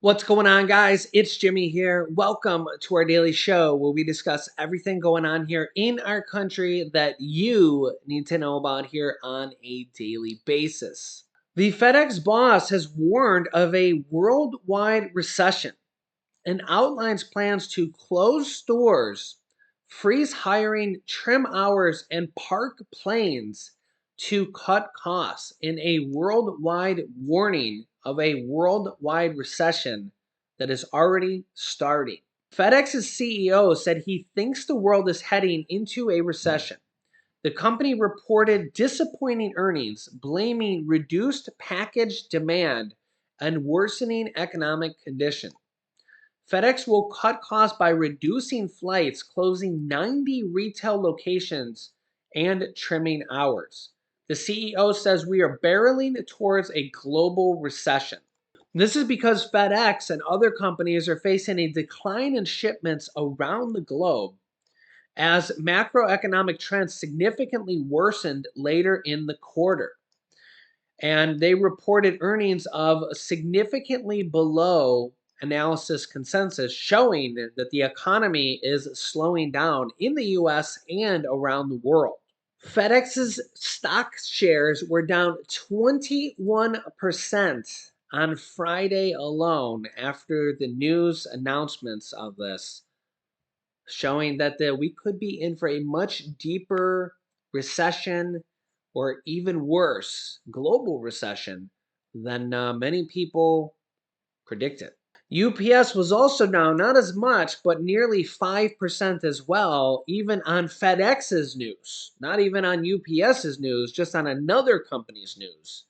What's going on, guys? It's Jimmy here. Welcome to our daily show where we discuss everything going on here in our country that you need to know about here on a daily basis. The FedEx boss has warned of a worldwide recession and outlines plans to close stores, freeze hiring, trim hours, and park planes to cut costs in a worldwide warning of a worldwide recession that is already starting. FedEx's CEO said he thinks the world is heading into a recession. The company reported disappointing earnings, blaming reduced package demand and worsening economic conditions. FedEx will cut costs by reducing flights, closing 90 retail locations, and trimming hours. The CEO says we are barreling towards a global recession. This is because FedEx and other companies are facing a decline in shipments around the globe as macroeconomic trends significantly worsened later in the quarter. And they reported earnings of significantly below analysis consensus, showing that the economy is slowing down in the US and around the world. FedEx's stock shares were down 21% on Friday alone after the news announcements of this, showing that we could be in for a much deeper recession or even worse, global recession than many people predicted. UPS was also down, not as much, but nearly 5% as well, even on FedEx's news, not even on UPS's news, just on another company's news.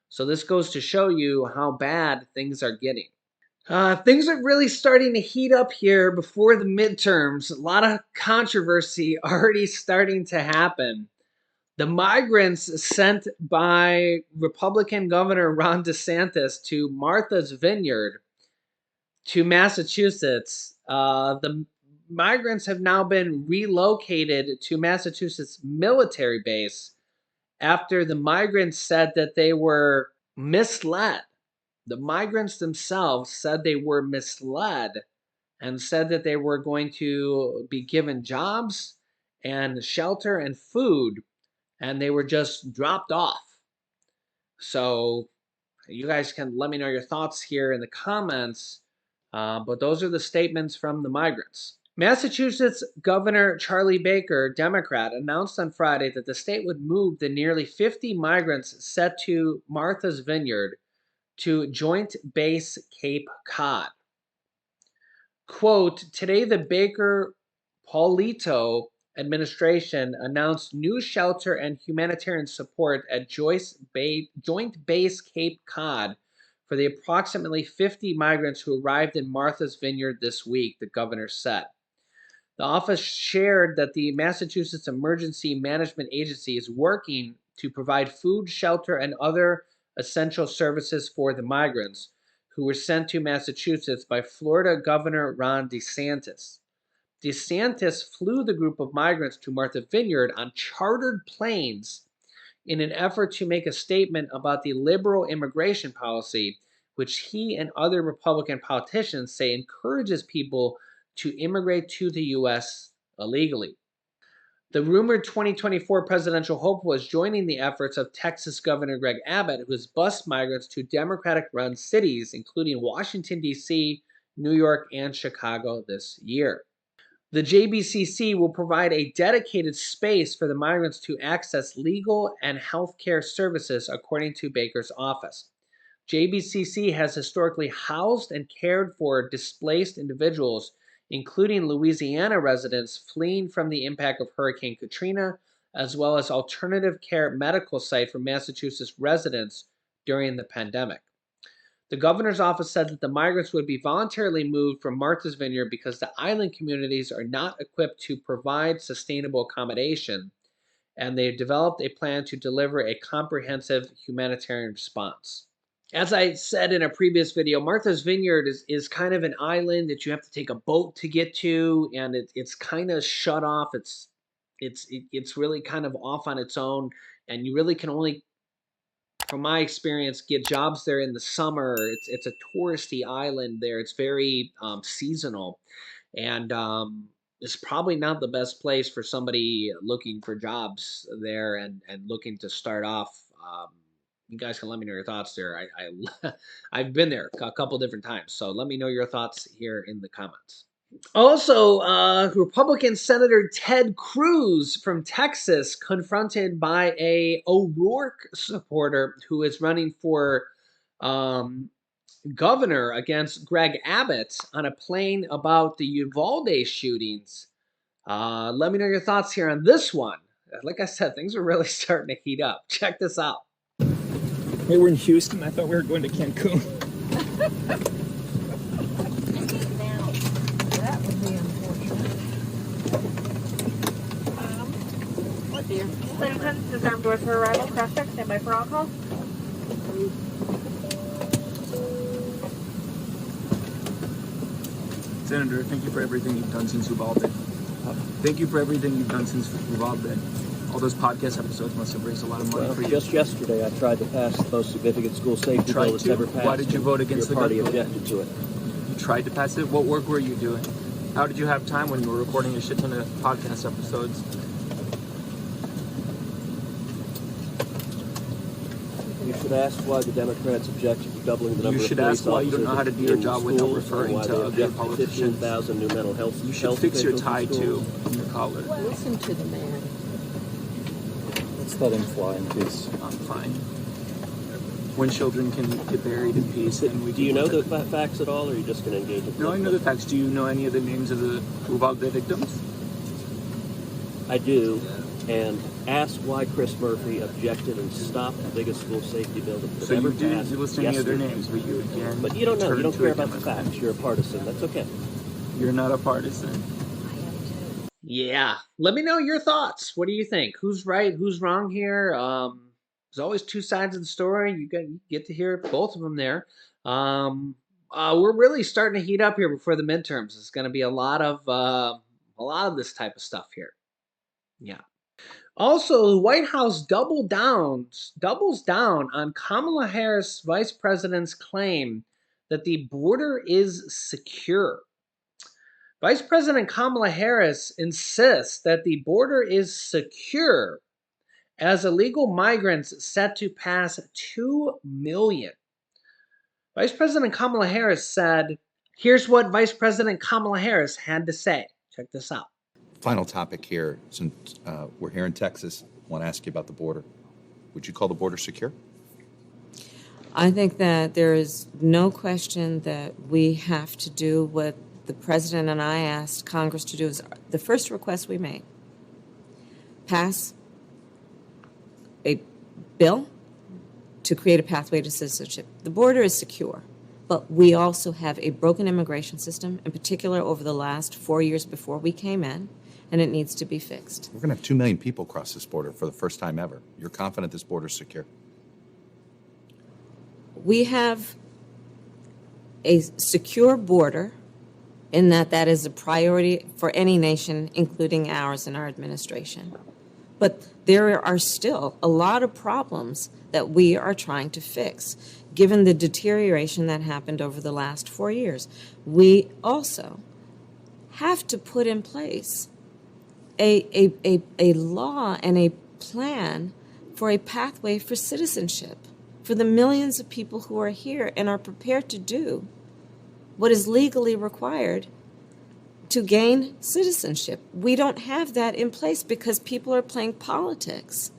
So this goes to show you how bad things are getting. Things are really starting to heat up here before the midterms. A lot of controversy already starting to happen. The migrants sent by Republican Governor Ron Desantis to Martha's Vineyard to Massachusetts, the migrants have now been relocated to Massachusetts military base after the migrants said that they were misled. The migrants themselves said they were misled and said that they were going to be given jobs and shelter and food, and they were just dropped off. So you guys can let me know your thoughts here in the comments, but those are the statements from the migrants. Massachusetts Governor Charlie Baker, Democrat, announced on Friday that the state would move the nearly 50 migrants sent to Martha's Vineyard to Joint Base Cape Cod. Quote, today the Baker-Polito administration announced new shelter and humanitarian support at Joint Base Cape Cod for the approximately 50 migrants who arrived in Martha's Vineyard this week, the governor said. The office shared that the Massachusetts Emergency Management Agency is working to provide food, shelter, and other essential services for the migrants who were sent to Massachusetts by Florida Governor Ron Desantis. DeSantis flew the group of migrants to Martha Vineyard on chartered planes in an effort to make a statement about the liberal immigration policy, which he and other Republican politicians say encourages people to immigrate to the U.S. illegally. The rumored 2024 presidential hopeful is joining the efforts of Texas Governor Greg Abbott, who has bused migrants to Democratic-run cities, including Washington, D.C., New York, and Chicago this year. The JBCC will provide a dedicated space for the migrants to access legal and healthcare services, according to Baker's office. JBCC has historically housed and cared for displaced individuals, including Louisiana residents fleeing from the impact of Hurricane Katrina, as well as alternative care medical site for Massachusetts residents during the pandemic. The governor's office said that the migrants would be voluntarily moved from Martha's Vineyard because the island communities are not equipped to provide sustainable accommodation, and they developed a plan to deliver a comprehensive humanitarian response. As I said in a previous video, Martha's Vineyard is kind of an island that you have to take a boat to get to, and it's kind of shut off. It's really kind of off on its own, and you really can only from my experience, get jobs there in the summer. It's a touristy island there. It's very seasonal, and it's probably not the best place for somebody looking for jobs there and looking to start off. You guys can let me know your thoughts there. I've been there a couple different times, so let me know your thoughts here in the comments. Also, Republican Senator Ted Cruz from Texas confronted by a O'Rourke supporter who is running for um, governor against Greg Abbott on a plane about the Uvalde shootings. Let me know your thoughts here on this one. Like I said, things are really starting to heat up. Check this out. Hey, we're in Houston. I thought we were going to Cancun. That would be unfortunate. What dear? Clinton, disarmed doors for arrival. Cross check. Stand by for on call. Senator, thank you for everything you've done since Uvalde. Thank you for everything you've done since Uvalde. All those podcast episodes must have raised a lot of money for you. Just yesterday, I tried to pass the most significant school safety bill that's ever passed. Why did you vote against the party? gun bill? Objected to it. You tried to pass it? What work were you doing? How did you have time when you were recording a shit ton of podcast episodes? You should ask why the Democrats objected to doubling the number You of should police ask why you don't know how to do your job without referring to other politicians. 15,000 new mental health. You should fix your tie too in your collar. Listen to the man. Let's let him fly in peace. I'm fine. When children can get buried in peace, and we Do you know the facts at all, or are you just going to engage in? No, I know the facts. Do you know any of the names of the Uvalde victims? I do, and ask why Chris Murphy objected and stopped the biggest school safety bill that So ever you didn't passed list any of their yesterday. names, but you again. But you don't know. You don't turned to care a about the Democrat. facts. You're a partisan. That's okay. You're not a partisan. Yeah, let me know your thoughts. What do you think? Who's right? Who's wrong here? There's always two sides of the story. You get to hear both of them there. We're really starting to heat up here before the midterms. It's going to be a lot of this type of stuff here. Yeah. Also, the White House doubles down on Kamala Harris, Vice President's claim that the border is secure. Vice President Kamala Harris insists that the border is secure as illegal migrants set to pass 2 million. Vice President Kamala Harris said, here's what Vice President Kamala Harris had to say. Check this out. Final topic here, since we're here in Texas, I want to ask you about the border. Would you call the border secure? I think that there is no question that we have to do what the president and I asked Congress to do. Is the first request we made. Pass a bill to create a pathway to citizenship. The border is secure, but we also have a broken immigration system, in particular over the last 4 years before we came in, and it needs to be fixed. We're going to have 2 million people cross this border for the first time ever. You're confident this border is secure? We have a secure border in that is a priority for any nation, including ours and our administration. But there are still a lot of problems that we are trying to fix, given the deterioration that happened over the last 4 years. We also have to put in place a law and a plan for a pathway for citizenship for the millions of people who are here and are prepared to do what is legally required to gain citizenship. We don't have that in place because people are playing politics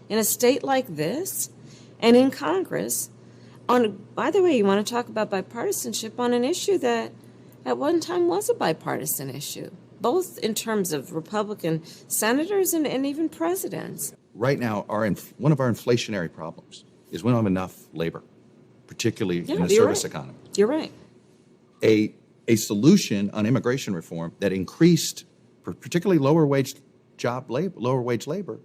in a state like this and in Congress. By the way, you want to talk about bipartisanship on an issue that at one time was a bipartisan issue, both in terms of Republican senators and even presidents. Right now, one of our inflationary problems is we don't have enough labor, particularly in the service economy. You're right. A solution on immigration reform that increased particularly lower wage labor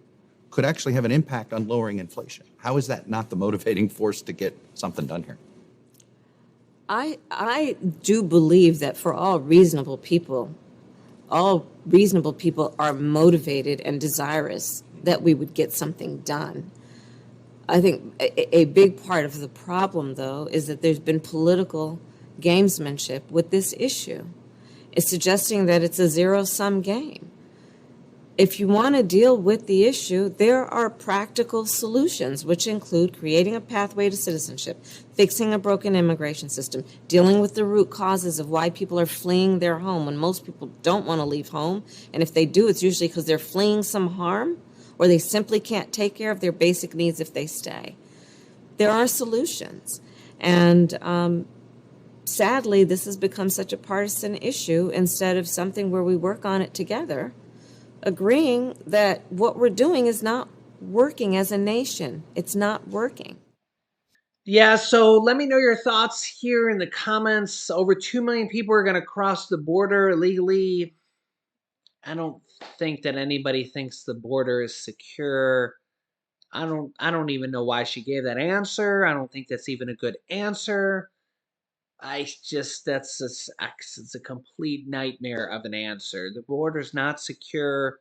could actually have an impact on lowering inflation. How is that not the motivating force to get something done here? I do believe that for all reasonable people are motivated and desirous that we would get something done. I think a big part of the problem, though, is that there's been political gamesmanship with this issue. It's suggesting that it's a zero-sum game. If you want to deal with the issue, there are practical solutions, which include creating a pathway to citizenship, fixing a broken immigration system, dealing with the root causes of why people are fleeing their home when most people don't want to leave home. And if they do, it's usually because they're fleeing some harm or they simply can't take care of their basic needs if they stay. There are solutions. And sadly, this has become such a partisan issue instead of something where we work on it together, agreeing that what we're doing is not working as a nation. It's not working. Yeah, so let me know your thoughts here in the comments. Over 2 million people are going to cross the border illegally. I don't think that anybody thinks the border is secure. I don't even know why she gave that answer. I don't think that's even a good answer. It's a complete nightmare of an answer. The border's not secure.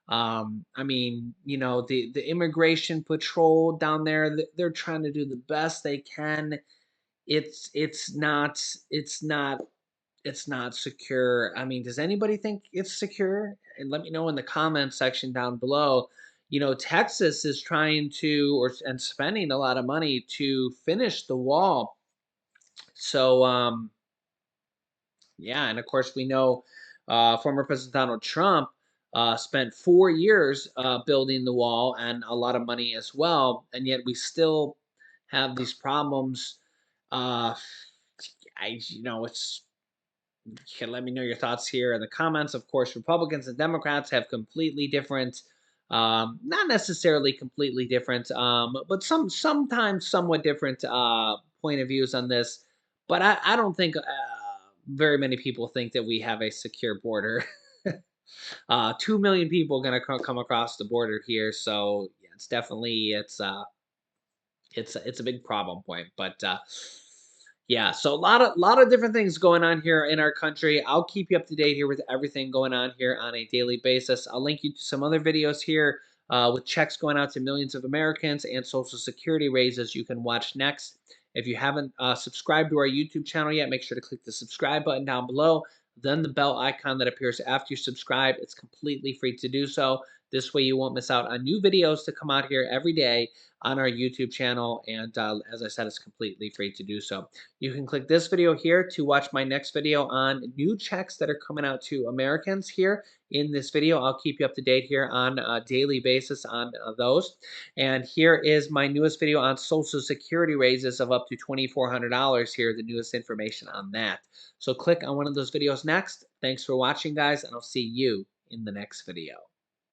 I mean, you know, the immigration patrol down there, they're trying to do the best they can. It's not secure. I mean, does anybody think it's secure? And let me know in the comments section down below. You know, Texas is trying to and spending a lot of money to finish the wall. So yeah, and of course we know former President Donald Trump spent 4 years building the wall and a lot of money as well, and yet we still have these problems. Uh, it's you can let me know your thoughts here in the comments. Of course, Republicans and Democrats have completely different, not necessarily completely different, but sometimes somewhat different point of views on this. But I don't think very many people think that we have a secure border. 2 million people going to come across the border here, so yeah, it's a big problem point. But yeah, so a lot of different things going on here in our country. I'll keep you up to date here with everything going on here on a daily basis. I'll link you to some other videos here with checks going out to millions of Americans and Social Security raises you can watch next. If you haven't subscribed to our YouTube channel yet, make sure to click the subscribe button down below, then the bell icon that appears after you subscribe. It's completely free to do so. This way you won't miss out on new videos to come out here every day on our YouTube channel. And as I said, it's completely free to do so. You can click this video here to watch my next video on new checks that are coming out to Americans here. In this video, I'll keep you up to date here on a daily basis on those. And here is my newest video on Social Security raises of up to $2,400 here, the newest information on that. So click on one of those videos next. Thanks for watching, guys, and I'll see you in the next video.